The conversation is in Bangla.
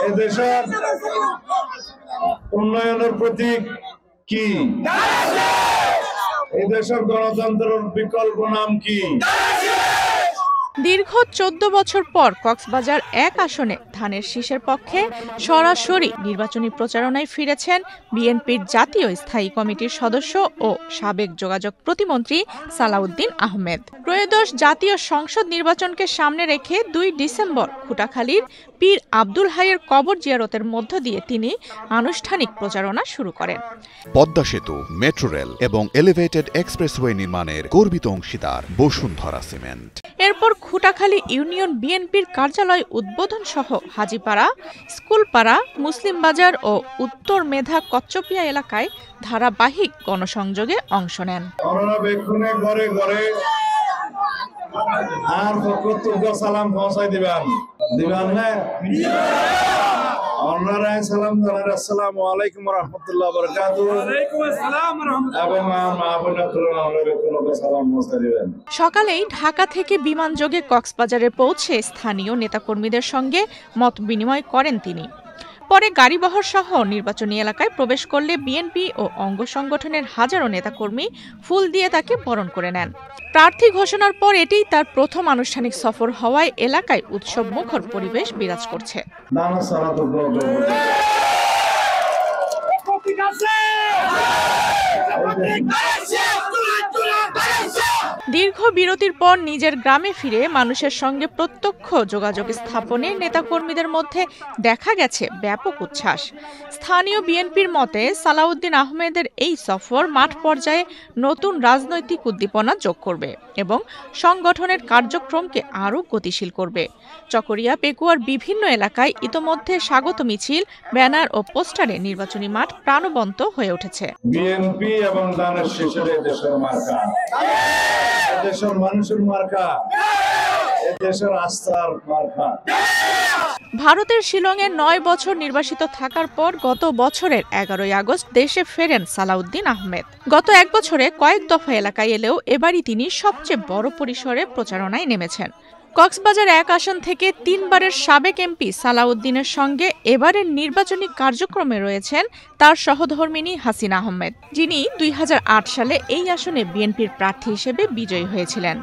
এদেশের উন্নয়নের প্রতীক কি? এদেশের গণতন্ত্রের বিকল্প নাম কি? দীর্ঘ 14 বছর পর কক্সবাজার 1 আসনে ধানের শীষের পক্ষে সরাসরি নির্বাচনী প্রচারণায় ফিরেছেন বিএনপির জাতীয় স্থায়ী কমিটির সদস্য ও সাবেক যোগাযোগ প্রতিমন্ত্রী সালাউদ্দিন আহমেদ। ত্রয়োদশ জাতীয় সংসদ নির্বাচনকে সামনে রেখে 2 ডিসেম্বর খুটাখালীর পীর আব্দুল হাইয়ের কবর জিয়ারতের মধ্য দিয়ে তিনি আনুষ্ঠানিক প্রচারণা শুরু করেন। পদ্মা সেতু, মেট্রো রেল এবং এলিভেটেড এক্সপ্রেসওয়ে নির্মাণের গর্বিত অংশীদার বসুন্ধরা সিমেন্ট। এরপর খুটাখালী ইউনিয়ন বিএনপির কার্যালয় উদ্বোধন সহ হাজীপাড়া, স্কুলপাড়া, মুসলিম বাজার ও উত্তর মেধা কচ্চপিয়া এলাকায় ধারাবাহিক গণসংযোগে অংশ নেন। ঘরে ঘরে আর সালাম পৌঁছাই দিবেন না? সালাম জানান, আসসালামু আলাইকুম ওয়া রাহমাতুল্লাহি ওয়া বারাকাতুহু। সকালেই ঢাকা থেকে বিমানযোগে কক্সবাজারে পৌঁছে স্থানীয় নেতাকর্মীদের সঙ্গে মত বিনিময় করেন তিনি। পরে গাড়িবহর সহ নির্বাচনী এলাকায় প্রবেশ করলে বিএনপি ও অঙ্গ সংগঠনের হাজারো নেতাকর্মী ফুল দিয়ে তাকে বরণ করে নেন। প্রার্থী ঘোষণার পর এটিই তার প্রথম আনুষ্ঠানিক সফর হওয়ায় এলাকায় উৎসব মুখর পরিবেশ বিরাজ করছে। দীর্ঘ বিরতির পর নিজের গ্রামে ফিরে মানুষের সঙ্গে প্রত্যক্ষ যোগাযোগ স্থাপনে নেতাকর্মীদের মধ্যে দেখা গেছে ব্যাপক উচ্ছ্বাস। স্থানীয় বিএনপির মতে সালাউদ্দিন আহমেদের এই সফর মাঠ পর্যায়ে নতুন রাজনৈতিক উদ্দীপনা যোগ করবে এবং সংগঠনের কার্যক্রমকে আরও গতিশীল করবে। চকরিয়া, পেকুয়ার বিভিন্ন এলাকায় ইতোমধ্যে স্বাগত মিছিল, ব্যানার ও পোস্টারে নির্বাচনী মাঠ প্রাণবন্ত হয়ে উঠেছে। বিএনপি এবং ধানের শীষের দেশের মার্কা, দেশের মানুষের মার্কা, দেশের আস্থার মার্কা। ভারতের শিলংয়ে 9 বছর নির্বাসিত থাকার পর গত বছরের 11 আগস্ট দেশে ফেরেন সালাউদ্দিন আহমেদ। গত 1 বছরে কয়েক দফা এলাকায় এলেও এবারই তিনি সবচেয়ে বড় পরিসরে প্রচারণায় নেমেছেন। কক্সবাজার 1 আসন থেকে 3 বারের সাবেক এমপি সালাউদ্দিনের সঙ্গে এবারের নির্বাচনী কার্যক্রমে রয়েছেন তার সহধর্মিণী হাসিনা আহমেদ, যিনি 2008 সালে এই আসনে বিএনপির প্রার্থী হিসেবে বিজয়ী হয়েছিলেন।